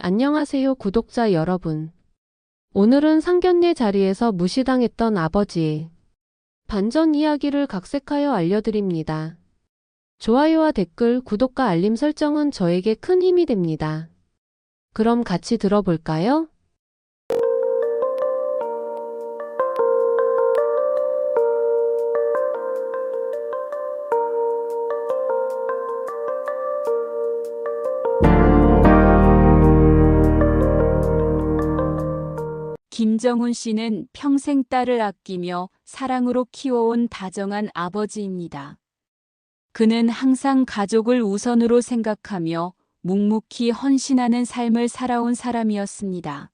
안녕하세요, 구독자 여러분. 오늘은 상견례 자리에서 무시당했던 아버지의 반전 이야기를 각색하여 알려드립니다. 좋아요와 댓글, 구독과 알림 설정은 저에게 큰 힘이 됩니다. 그럼 같이 들어볼까요? 김정훈 씨는 평생 딸을 아끼며 사랑으로 키워온 다정한 아버지입니다. 그는 항상 가족을 우선으로 생각하며 묵묵히 헌신하는 삶을 살아온 사람이었습니다.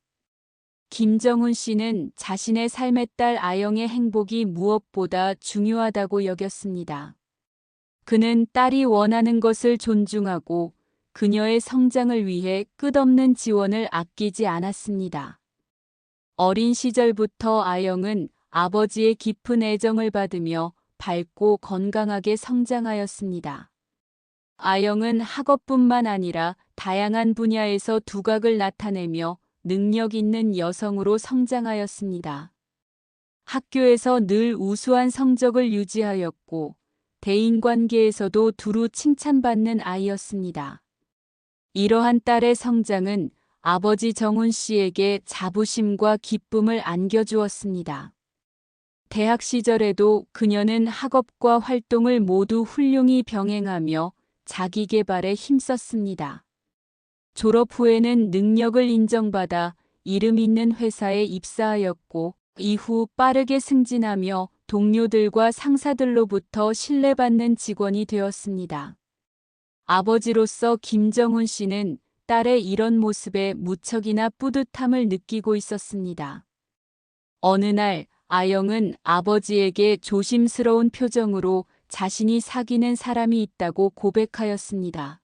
김정훈 씨는 자신의 삶의 딸 아영의 행복이 무엇보다 중요하다고 여겼습니다. 그는 딸이 원하는 것을 존중하고 그녀의 성장을 위해 끝없는 지원을 아끼지 않았습니다. 어린 시절부터 아영은 아버지의 깊은 애정을 받으며 밝고 건강하게 성장하였습니다. 아영은 학업뿐만 아니라 다양한 분야에서 두각을 나타내며 능력 있는 여성으로 성장하였습니다. 학교에서 늘 우수한 성적을 유지하였고 대인관계에서도 두루 칭찬받는 아이였습니다. 이러한 딸의 성장은 아버지 정훈 씨에게 자부심과 기쁨을 안겨주었습니다. 대학 시절에도 그녀는 학업과 활동을 모두 훌륭히 병행하며 자기 개발에 힘썼습니다. 졸업 후에는 능력을 인정받아 이름 있는 회사에 입사하였고 이후 빠르게 승진하며 동료들과 상사들로부터 신뢰받는 직원이 되었습니다. 아버지로서 김정훈 씨는 딸의 이런 모습에 무척이나 뿌듯함을 느끼고 있었습니다. 어느 날 아영은 아버지에게 조심스러운 표정으로 자신이 사귀는 사람이 있다고 고백하였습니다.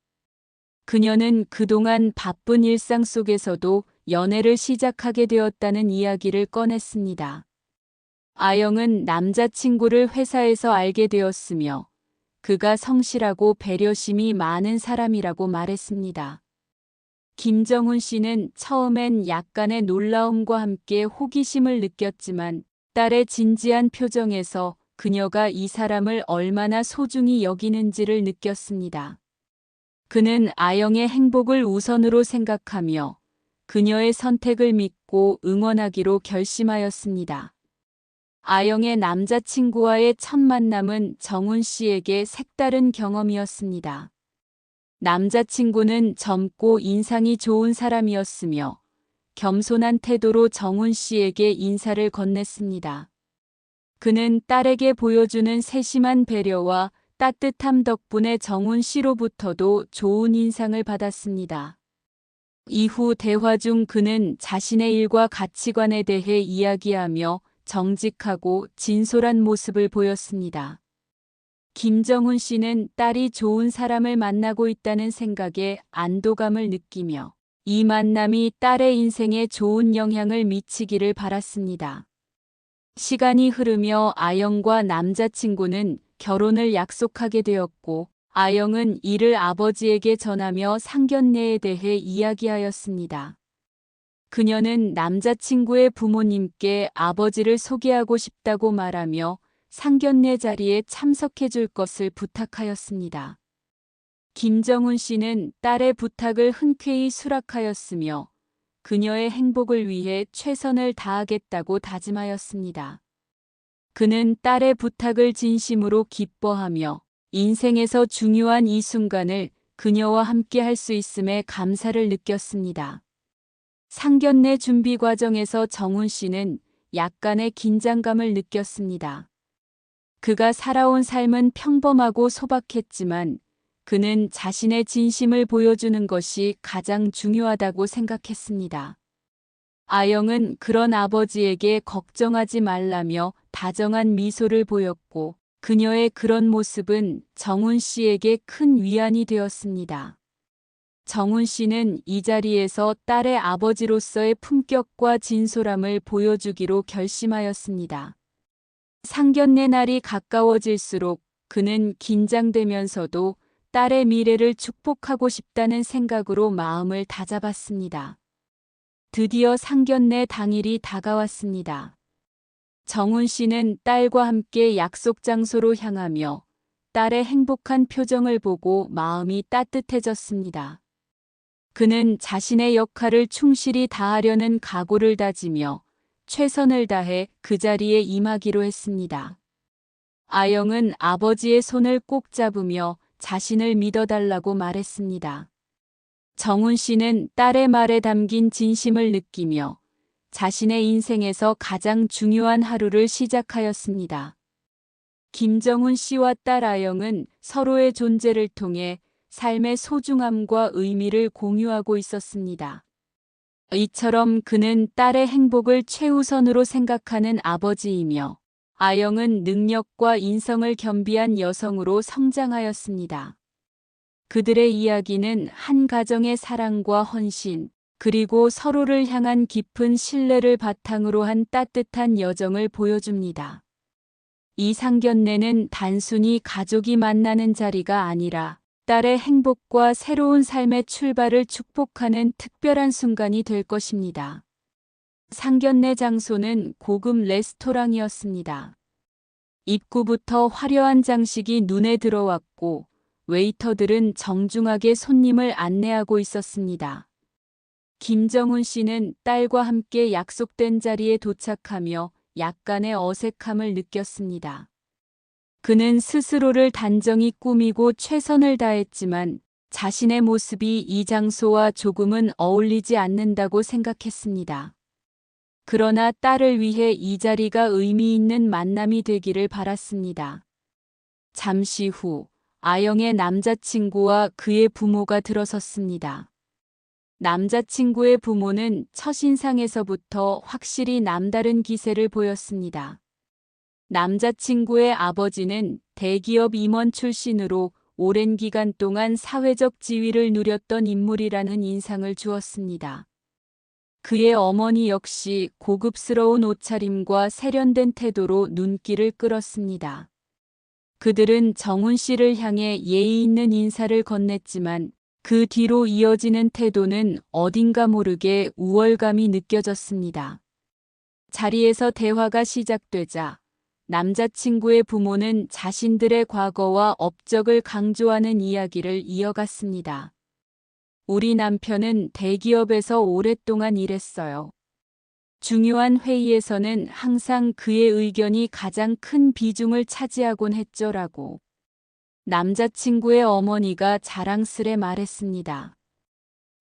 그녀는 그동안 바쁜 일상 속에서도 연애를 시작하게 되었다는 이야기를 꺼냈습니다. 아영은 남자친구를 회사에서 알게 되었으며 그가 성실하고 배려심이 많은 사람이라고 말했습니다. 김정훈 씨는 처음엔 약간의 놀라움과 함께 호기심을 느꼈지만 딸의 진지한 표정에서 그녀가 이 사람을 얼마나 소중히 여기는지를 느꼈습니다. 그는 아영의 행복을 우선으로 생각하며 그녀의 선택을 믿고 응원하기로 결심하였습니다. 아영의 남자친구와의 첫 만남은 정훈 씨에게 색다른 경험이었습니다. 남자친구는 젊고 인상이 좋은 사람이었으며 겸손한 태도로 정훈 씨에게 인사를 건넸습니다. 그는 딸에게 보여주는 세심한 배려와 따뜻함 덕분에 정훈 씨로부터도 좋은 인상을 받았습니다. 이후 대화 중 그는 자신의 일과 가치관에 대해 이야기하며 정직하고 진솔한 모습을 보였습니다. 김정훈 씨는 딸이 좋은 사람을 만나고 있다는 생각에 안도감을 느끼며 이 만남이 딸의 인생에 좋은 영향을 미치기를 바랐습니다. 시간이 흐르며 아영과 남자친구는 결혼을 약속하게 되었고 아영은 이를 아버지에게 전하며 상견례에 대해 이야기하였습니다. 그녀는 남자친구의 부모님께 아버지를 소개하고 싶다고 말하며 상견례 자리에 참석해 줄 것을 부탁하였습니다. 김정훈 씨는 딸의 부탁을 흔쾌히 수락하였으며 그녀의 행복을 위해 최선을 다하겠다고 다짐하였습니다. 그는 딸의 부탁을 진심으로 기뻐하며 인생에서 중요한 이 순간을 그녀와 함께 할 수 있음에 감사를 느꼈습니다. 상견례 준비 과정에서 정훈 씨는 약간의 긴장감을 느꼈습니다. 그가 살아온 삶은 평범하고 소박했지만 그는 자신의 진심을 보여주는 것이 가장 중요하다고 생각했습니다. 아영은 그런 아버지에게 걱정하지 말라며 다정한 미소를 보였고 그녀의 그런 모습은 정훈 씨에게 큰 위안이 되었습니다. 정훈 씨는 이 자리에서 딸의 아버지로서의 품격과 진솔함을 보여주기로 결심하였습니다. 상견례 날이 가까워질수록 그는 긴장되면서도 딸의 미래를 축복하고 싶다는 생각으로 마음을 다잡았습니다. 드디어 상견례 당일이 다가왔습니다. 정훈 씨는 딸과 함께 약속 장소로 향하며 딸의 행복한 표정을 보고 마음이 따뜻해졌습니다. 그는 자신의 역할을 충실히 다하려는 각오를 다지며 최선을 다해 그 자리에 임하기로 했습니다. 아영은 아버지의 손을 꼭 잡으며 자신을 믿어달라고 말했습니다. 정훈 씨는 딸의 말에 담긴 진심을 느끼며 자신의 인생에서 가장 중요한 하루를 시작하였습니다. 김정훈 씨와 딸 아영은 서로의 존재를 통해 삶의 소중함과 의미를 공유하고 있었습니다. 이처럼 그는 딸의 행복을 최우선으로 생각하는 아버지이며 아영은 능력과 인성을 겸비한 여성으로 성장하였습니다. 그들의 이야기는 한 가정의 사랑과 헌신, 그리고 서로를 향한 깊은 신뢰를 바탕으로 한 따뜻한 여정을 보여줍니다. 이 상견례는 단순히 가족이 만나는 자리가 아니라 딸의 행복과 새로운 삶의 출발을 축복하는 특별한 순간이 될 것입니다. 상견례 장소는 고급 레스토랑이었습니다. 입구부터 화려한 장식이 눈에 들어왔고 웨이터들은 정중하게 손님을 안내하고 있었습니다. 김정훈 씨는 딸과 함께 약속된 자리에 도착하며 약간의 어색함을 느꼈습니다. 그는 스스로를 단정히 꾸미고 최선을 다했지만 자신의 모습이 이 장소와 조금은 어울리지 않는다고 생각했습니다. 그러나 딸을 위해 이 자리가 의미 있는 만남이 되기를 바랐습니다. 잠시 후 아영의 남자친구와 그의 부모가 들어섰습니다. 남자친구의 부모는 첫인상에서부터 확실히 남다른 기세를 보였습니다. 남자친구의 아버지는 대기업 임원 출신으로 오랜 기간 동안 사회적 지위를 누렸던 인물이라는 인상을 주었습니다. 그의 어머니 역시 고급스러운 옷차림과 세련된 태도로 눈길을 끌었습니다. 그들은 정훈 씨를 향해 예의 있는 인사를 건넸지만 그 뒤로 이어지는 태도는 어딘가 모르게 우월감이 느껴졌습니다. 자리에서 대화가 시작되자 남자친구의 부모는 자신들의 과거와 업적을 강조하는 이야기를 이어갔습니다. 우리 남편은 대기업에서 오랫동안 일했어요. 중요한 회의에서는 항상 그의 의견이 가장 큰 비중을 차지하곤 했죠라고. 남자친구의 어머니가 자랑스레 말했습니다.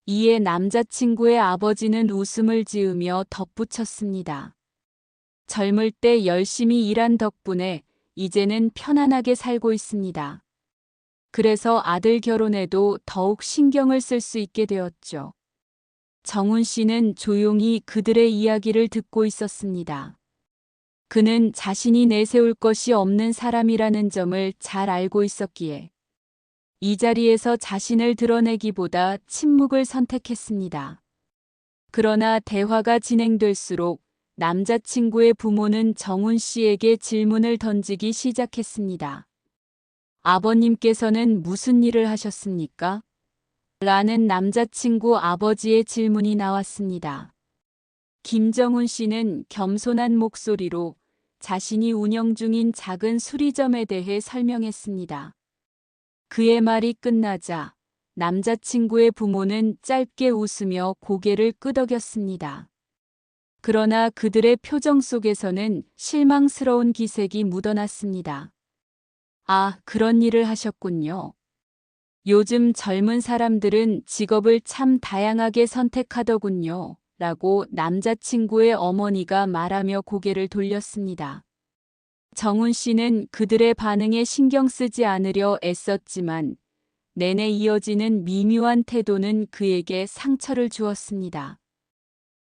이에 남자친구의 아버지는 웃음을 지으며 덧붙였습니다. 젊을 때 열심히 일한 덕분에 이제는 편안하게 살고 있습니다. 그래서 아들 결혼에도 더욱 신경을 쓸 수 있게 되었죠. 정훈 씨는 조용히 그들의 이야기를 듣고 있었습니다. 그는 자신이 내세울 것이 없는 사람이라는 점을 잘 알고 있었기에 이 자리에서 자신을 드러내기보다 침묵을 선택했습니다. 그러나 대화가 진행될수록 남자친구의 부모는 정훈 씨에게 질문을 던지기 시작했습니다. 아버님께서는 무슨 일을 하셨습니까? 라는 남자친구 아버지의 질문이 나왔습니다. 김정훈 씨는 겸손한 목소리로 자신이 운영 중인 작은 수리점에 대해 설명했습니다. 그의 말이 끝나자 남자친구의 부모는 짧게 웃으며 고개를 끄덕였습니다. 그러나 그들의 표정 속에서는 실망스러운 기색이 묻어났습니다. 아, 그런 일을 하셨군요. 요즘 젊은 사람들은 직업을 참 다양하게 선택하더군요. 라고 남자친구의 어머니가 말하며 고개를 돌렸습니다. 정훈 씨는 그들의 반응에 신경 쓰지 않으려 애썼지만 내내 이어지는 미묘한 태도는 그에게 상처를 주었습니다.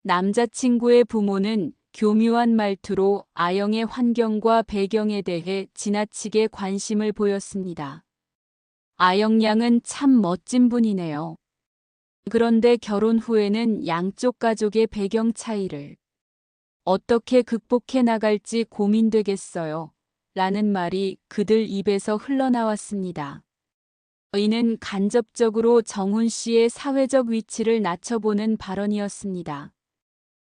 남자친구의 부모는 교묘한 말투로 아영의 환경과 배경에 대해 지나치게 관심을 보였습니다. 아영 양은 참 멋진 분이네요. 그런데 결혼 후에는 양쪽 가족의 배경 차이를 어떻게 극복해 나갈지 고민되겠어요. 라는 말이 그들 입에서 흘러나왔습니다. 이는 간접적으로 정훈 씨의 사회적 위치를 낮춰보는 발언이었습니다.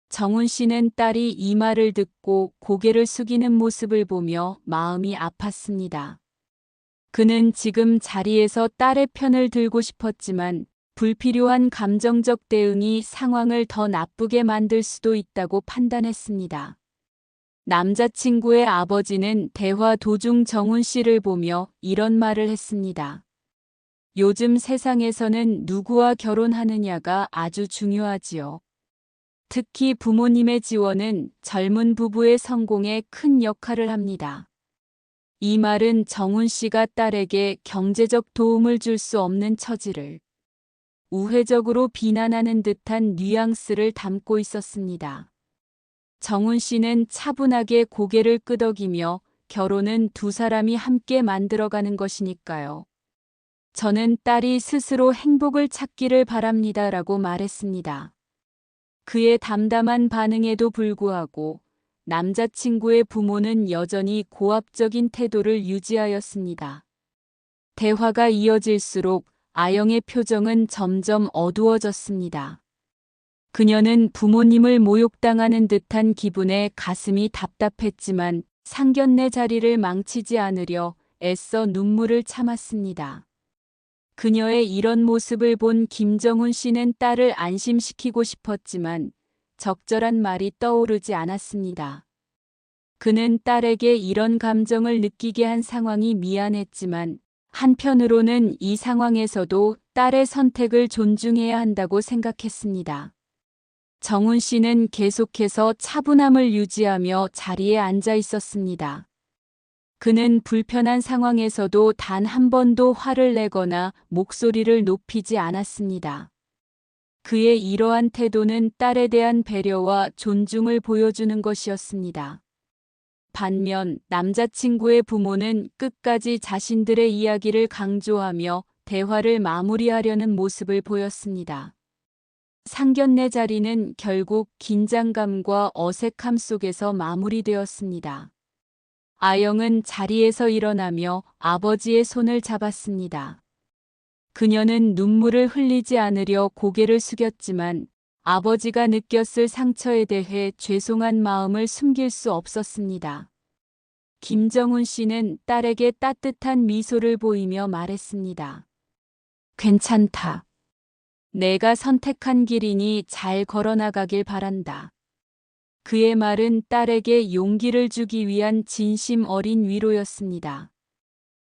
정훈 씨는 딸이 이 말을 듣고 고개를 숙이는 모습을 보며 마음이 아팠습니다. 그는 지금 자리에서 딸의 편을 들고 싶었지만 불필요한 감정적 대응이 상황을 더 나쁘게 만들 수도 있다고 판단했습니다. 남자친구의 아버지는 대화 도중 정훈 씨를 보며 이런 말을 했습니다. 요즘 세상에서는 누구와 결혼하느냐가 아주 중요하지요. 특히 부모님의 지원은 젊은 부부의 성공에 큰 역할을 합니다. 이 말은 정훈 씨가 딸에게 경제적 도움을 줄 수 없는 처지를 우회적으로 비난하는 듯한 뉘앙스를 담고 있었습니다. 정훈 씨는 차분하게 고개를 끄덕이며 결혼은 두 사람이 함께 만들어가는 것이니까요. 저는 딸이 스스로 행복을 찾기를 바랍니다라고 말했습니다. 그의 담담한 반응에도 불구하고 남자친구의 부모는 여전히 고압적인 태도를 유지하였습니다. 대화가 이어질수록 아영의 표정은 점점 어두워졌습니다. 그녀는 부모님을 모욕당하는 듯한 기분에 가슴이 답답했지만 상견례 자리를 망치지 않으려 애써 눈물을 참았습니다. 그녀의 이런 모습을 본 김정훈 씨는 딸을 안심시키고 싶었지만 적절한 말이 떠오르지 않았습니다. 그는 딸에게 이런 감정을 느끼게 한 상황이 미안했지만 한편으로는 이 상황에서도 딸의 선택을 존중해야 한다고 생각했습니다. 정훈 씨는 계속해서 차분함을 유지하며 자리에 앉아 있었습니다. 그는 불편한 상황에서도 단 한 번도 화를 내거나 목소리를 높이지 않았습니다. 그의 이러한 태도는 딸에 대한 배려와 존중을 보여주는 것이었습니다. 반면 남자친구의 부모는 끝까지 자신들의 이야기를 강조하며 대화를 마무리하려는 모습을 보였습니다. 상견례 자리는 결국 긴장감과 어색함 속에서 마무리되었습니다. 아영은 자리에서 일어나며 아버지의 손을 잡았습니다. 그녀는 눈물을 흘리지 않으려 고개를 숙였지만 아버지가 느꼈을 상처에 대해 죄송한 마음을 숨길 수 없었습니다. 김정훈 씨는 딸에게 따뜻한 미소를 보이며 말했습니다. 괜찮다. 내가 선택한 길이니 잘 걸어나가길 바란다. 그의 말은 딸에게 용기를 주기 위한 진심 어린 위로였습니다.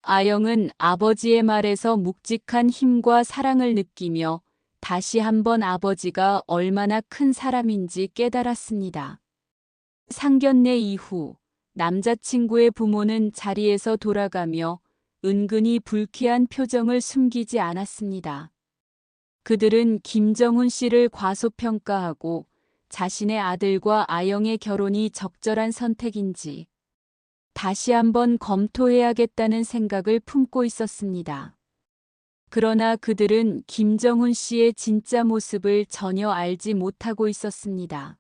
아영은 아버지의 말에서 묵직한 힘과 사랑을 느끼며 다시 한번 아버지가 얼마나 큰 사람인지 깨달았습니다. 상견례 이후 남자친구의 부모는 자리에서 돌아가며 은근히 불쾌한 표정을 숨기지 않았습니다. 그들은 김정훈 씨를 과소평가하고 자신의 아들과 아영의 결혼이 적절한 선택인지 다시 한번 검토해야겠다는 생각을 품고 있었습니다. 그러나 그들은 김정훈 씨의 진짜 모습을 전혀 알지 못하고 있었습니다.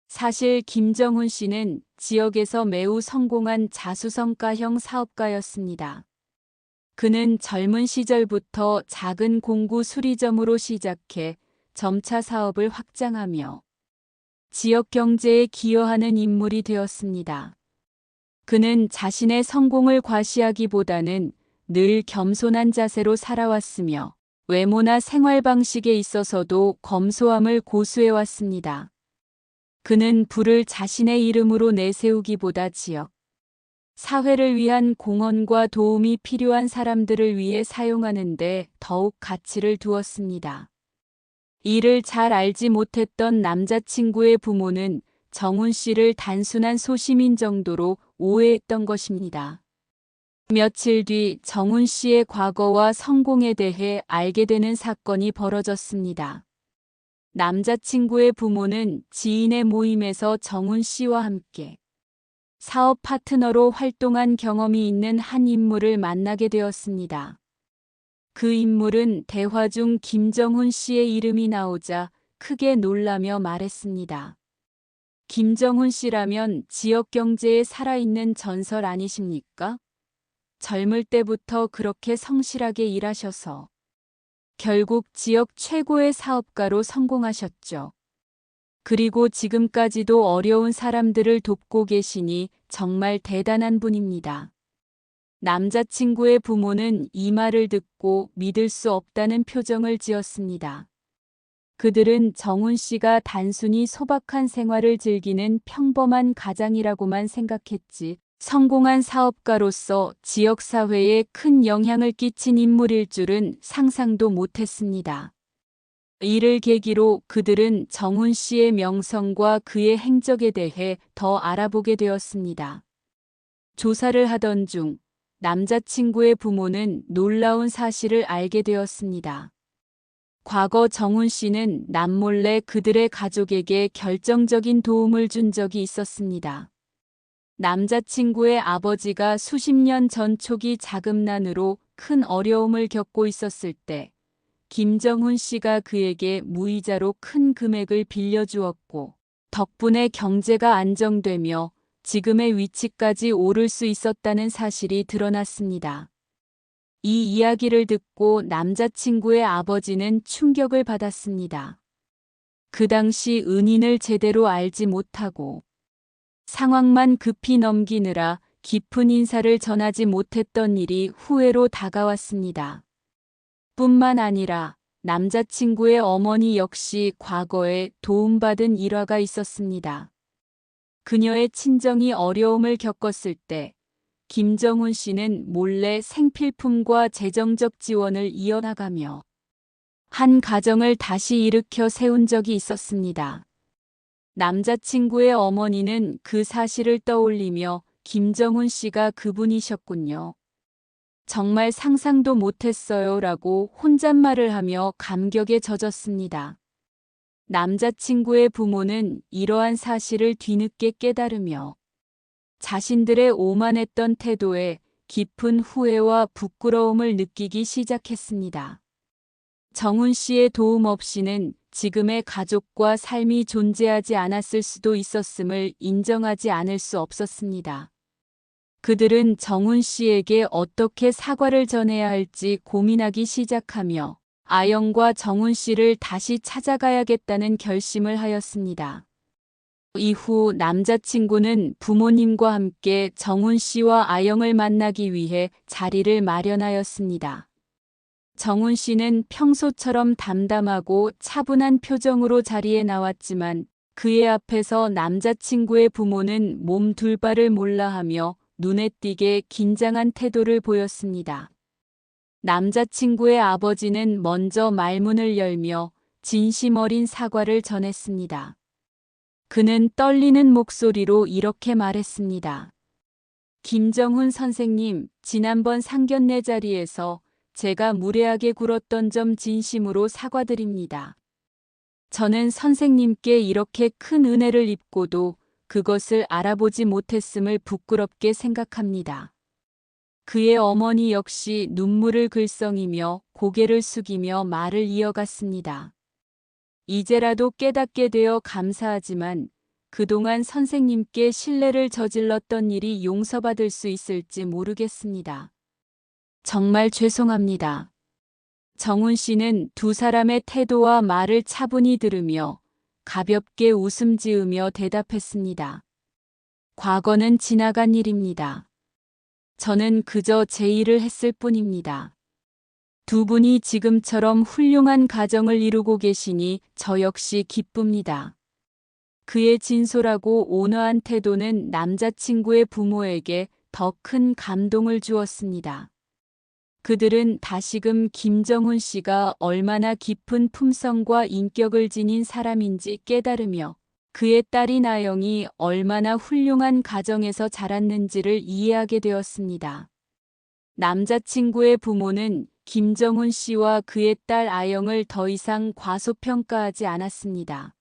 사실 김정훈 씨는 지역에서 매우 성공한 자수성가형 사업가였습니다. 그는 젊은 시절부터 작은 공구 수리점으로 시작해 점차 사업을 확장하며 지역 경제에 기여하는 인물이 되었습니다. 그는 자신의 성공을 과시하기보다는 늘 겸손한 자세로 살아왔으며 외모나 생활 방식에 있어서도 검소함을 고수해왔습니다. 그는 부를 자신의 이름으로 내세우기보다 지역, 사회를 위한 공헌과 도움이 필요한 사람들을 위해 사용하는 데 더욱 가치를 두었습니다. 이를 잘 알지 못했던 남자친구의 부모는 정훈 씨를 단순한 소시민 정도로 오해했던 것입니다. 며칠 뒤 정훈 씨의 과거와 성공에 대해 알게 되는 사건이 벌어졌습니다. 남자친구의 부모는 지인의 모임에서 정훈 씨와 함께 사업 파트너로 활동한 경험이 있는 한 인물을 만나게 되었습니다. 그 인물은 대화 중 김정훈 씨의 이름이 나오자 크게 놀라며 말했습니다. 김정훈 씨라면 지역 경제에 살아있는 전설 아니십니까? 젊을 때부터 그렇게 성실하게 일하셔서 결국 지역 최고의 사업가로 성공하셨죠. 그리고 지금까지도 어려운 사람들을 돕고 계시니 정말 대단한 분입니다. 남자친구의 부모는 이 말을 듣고 믿을 수 없다는 표정을 지었습니다. 그들은 정훈 씨가 단순히 소박한 생활을 즐기는 평범한 가장이라고만 생각했지, 성공한 사업가로서 지역사회에 큰 영향을 끼친 인물일 줄은 상상도 못했습니다. 이를 계기로 그들은 정훈 씨의 명성과 그의 행적에 대해 더 알아보게 되었습니다. 조사를 하던 중 남자친구의 부모는 놀라운 사실을 알게 되었습니다. 과거 정훈 씨는 남몰래 그들의 가족에게 결정적인 도움을 준 적이 있었습니다. 남자친구의 아버지가 수십 년 전 초기 자금난으로 큰 어려움을 겪고 있었을 때 김정훈 씨가 그에게 무이자로 큰 금액을 빌려주었고, 덕분에 경제가 안정되며 지금의 위치까지 오를 수 있었다는 사실이 드러났습니다. 이 이야기를 듣고 남자친구의 아버지는 충격을 받았습니다. 그 당시 은인을 제대로 알지 못하고 상황만 급히 넘기느라 깊은 인사를 전하지 못했던 일이 후회로 다가왔습니다. 뿐만 아니라 남자친구의 어머니 역시 과거에 도움받은 일화가 있었습니다. 그녀의 친정이 어려움을 겪었을 때 김정훈 씨는 몰래 생필품과 재정적 지원을 이어나가며 한 가정을 다시 일으켜 세운 적이 있었습니다. 남자친구의 어머니는 그 사실을 떠올리며 김정훈 씨가 그분이셨군요. 정말 상상도 못했어요 라고 혼잣말을 하며 감격에 젖었습니다. 남자친구의 부모는 이러한 사실을 뒤늦게 깨달으며 자신들의 오만했던 태도에 깊은 후회와 부끄러움을 느끼기 시작했습니다. 정훈 씨의 도움 없이는 지금의 가족과 삶이 존재하지 않았을 수도 있었음을 인정하지 않을 수 없었습니다. 그들은 정훈 씨에게 어떻게 사과를 전해야 할지 고민하기 시작하며 아영과 정훈 씨를 다시 찾아가야겠다는 결심을 하였습니다. 이후 남자친구는 부모님과 함께 정훈 씨와 아영을 만나기 위해 자리를 마련하였습니다. 정훈 씨는 평소처럼 담담하고 차분한 표정으로 자리에 나왔지만 그의 앞에서 남자친구의 부모는 몸 둘 바를 몰라하며 눈에 띄게 긴장한 태도를 보였습니다. 남자친구의 아버지는 먼저 말문을 열며 진심 어린 사과를 전했습니다. 그는 떨리는 목소리로 이렇게 말했습니다. 김정훈 선생님, 지난번 상견례 자리에서 제가 무례하게 굴었던 점 진심으로 사과드립니다. 저는 선생님께 이렇게 큰 은혜를 입고도 그것을 알아보지 못했음을 부끄럽게 생각합니다. 그의 어머니 역시 눈물을 글썽이며 고개를 숙이며 말을 이어갔습니다. 이제라도 깨닫게 되어 감사하지만 그동안 선생님께 신뢰를 저질렀던 일이 용서받을 수 있을지 모르겠습니다. 정말 죄송합니다. 정훈 씨는 두 사람의 태도와 말을 차분히 들으며 가볍게 웃음 지으며 대답했습니다. 과거는 지나간 일입니다. 저는 그저 제 일을 했을 뿐입니다. 두 분이 지금처럼 훌륭한 가정을 이루고 계시니 저 역시 기쁩니다. 그의 진솔하고 온화한 태도는 남자친구의 부모에게 더 큰 감동을 주었습니다. 그들은 다시금 김정훈 씨가 얼마나 깊은 품성과 인격을 지닌 사람인지 깨달으며 그의 딸인 아영이 얼마나 훌륭한 가정에서 자랐는지를 이해하게 되었습니다. 남자친구의 부모는 김정훈 씨와 그의 딸 아영을 더 이상 과소평가하지 않았습니다.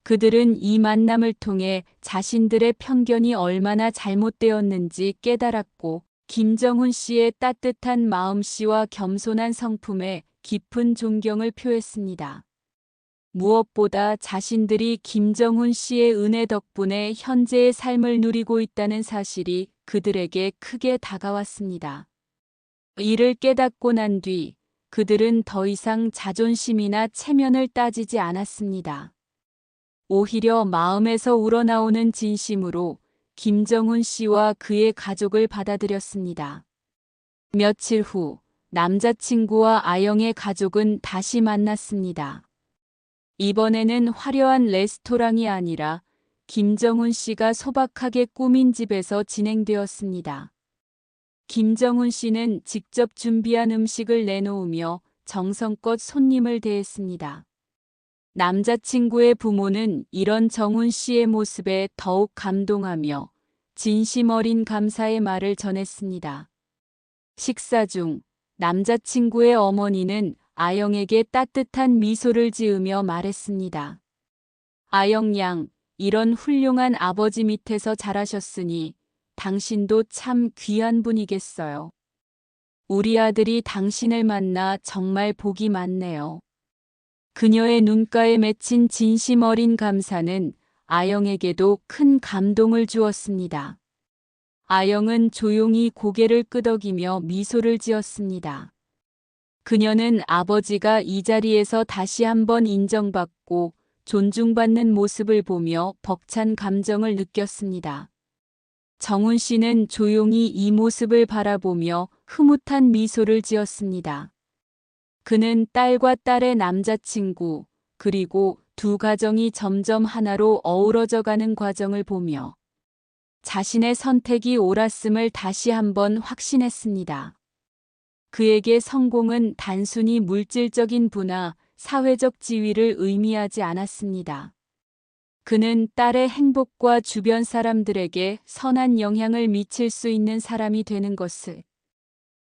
그들은 이 만남을 통해 자신들의 편견이 얼마나 잘못되었는지 깨달았고 김정훈 씨의 따뜻한 마음씨와 겸손한 성품에 깊은 존경을 표했습니다. 무엇보다 자신들이 김정훈 씨의 은혜 덕분에 현재의 삶을 누리고 있다는 사실이 그들에게 크게 다가왔습니다. 이를 깨닫고 난 뒤 그들은 더 이상 자존심이나 체면을 따지지 않았습니다. 오히려 마음에서 우러나오는 진심으로 김정훈 씨와 그의 가족을 받아들였습니다. 며칠 후 남자친구와 아영의 가족은 다시 만났습니다. 이번에는 화려한 레스토랑이 아니라 김정훈 씨가 소박하게 꾸민 집에서 진행되었습니다. 김정훈 씨는 직접 준비한 음식을 내놓으며 정성껏 손님을 대했습니다. 남자친구의 부모는 이런 정훈 씨의 모습에 더욱 감동하며 진심 어린 감사의 말을 전했습니다. 식사 중 남자친구의 어머니는 아영에게 따뜻한 미소를 지으며 말했습니다. 아영 양, 이런 훌륭한 아버지 밑에서 자라셨으니 당신도 참 귀한 분이겠어요. 우리 아들이 당신을 만나 정말 복이 많네요. 그녀의 눈가에 맺힌 진심 어린 감사는 아영에게도 큰 감동을 주었습니다. 아영은 조용히 고개를 끄덕이며 미소를 지었습니다. 그녀는 아버지가 이 자리에서 다시 한번 인정받고 존중받는 모습을 보며 벅찬 감정을 느꼈습니다. 정훈 씨는 조용히 이 모습을 바라보며 흐뭇한 미소를 지었습니다. 그는 딸과 딸의 남자친구, 그리고 두 가정이 점점 하나로 어우러져 가는 과정을 보며 자신의 선택이 옳았음을 다시 한번 확신했습니다. 그에게 성공은 단순히 물질적인 부나 사회적 지위를 의미하지 않았습니다. 그는 딸의 행복과 주변 사람들에게 선한 영향을 미칠 수 있는 사람이 되는 것을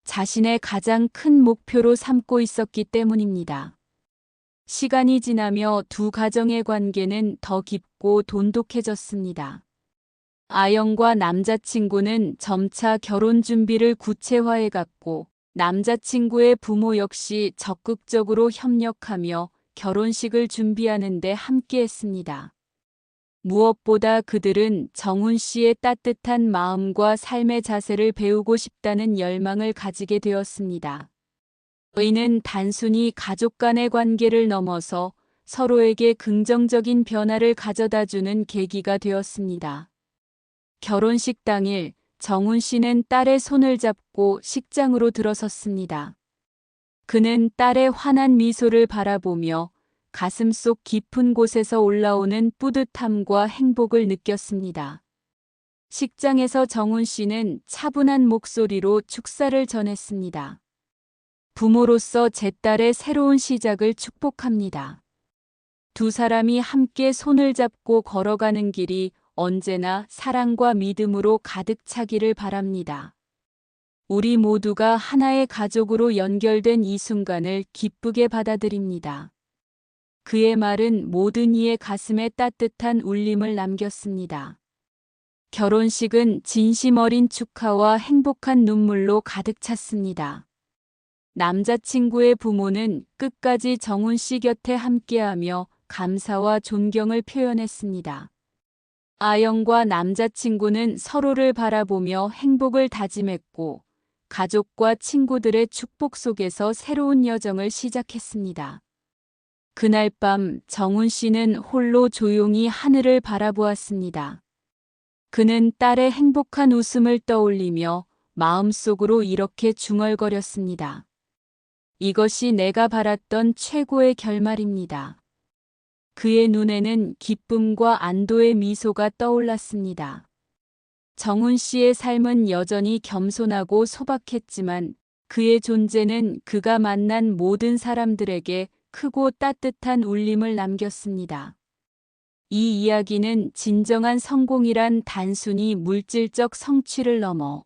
자신의 가장 큰 목표로 삼고 있었기 때문입니다. 시간이 지나며 두 가정의 관계는 더 깊고 돈독해졌습니다. 아영과 남자친구는 점차 결혼 준비를 구체화해갔고 남자친구의 부모 역시 적극적으로 협력하며 결혼식을 준비하는 데 함께했습니다. 무엇보다 그들은 정훈 씨의 따뜻한 마음과 삶의 자세를 배우고 싶다는 열망을 가지게 되었습니다. 이는 단순히 가족 간의 관계를 넘어서 서로에게 긍정적인 변화를 가져다주는 계기가 되었습니다. 결혼식 당일 정훈 씨는 딸의 손을 잡고 식장으로 들어섰습니다. 그는 딸의 환한 미소를 바라보며 가슴속 깊은 곳에서 올라오는 뿌듯함과 행복을 느꼈습니다. 식장에서 정훈 씨는 차분한 목소리로 축사를 전했습니다. 부모로서 제 딸의 새로운 시작을 축복합니다. 두 사람이 함께 손을 잡고 걸어가는 길이 언제나 사랑과 믿음으로 가득 차기를 바랍니다. 우리 모두가 하나의 가족으로 연결된 이 순간을 기쁘게 받아들입니다. 그의 말은 모든 이의 가슴에 따뜻한 울림을 남겼습니다. 결혼식은 진심 어린 축하와 행복한 눈물로 가득 찼습니다. 남자친구의 부모는 끝까지 정훈 씨 곁에 함께하며 감사와 존경을 표현했습니다. 아영과 남자친구는 서로를 바라보며 행복을 다짐했고 가족과 친구들의 축복 속에서 새로운 여정을 시작했습니다. 그날 밤 정훈 씨는 홀로 조용히 하늘을 바라보았습니다. 그는 딸의 행복한 웃음을 떠올리며 마음속으로 이렇게 중얼거렸습니다. 이것이 내가 바랐던 최고의 결말입니다. 그의 눈에는 기쁨과 안도의 미소가 떠올랐습니다. 정훈 씨의 삶은 여전히 겸손하고 소박했지만 그의 존재는 그가 만난 모든 사람들에게 크고 따뜻한 울림을 남겼습니다. 이 이야기는 진정한 성공이란 단순히 물질적 성취를 넘어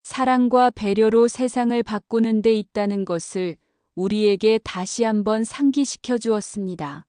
사랑과 배려로 세상을 바꾸는 데 있다는 것을 우리에게 다시 한번 상기시켜 주었습니다.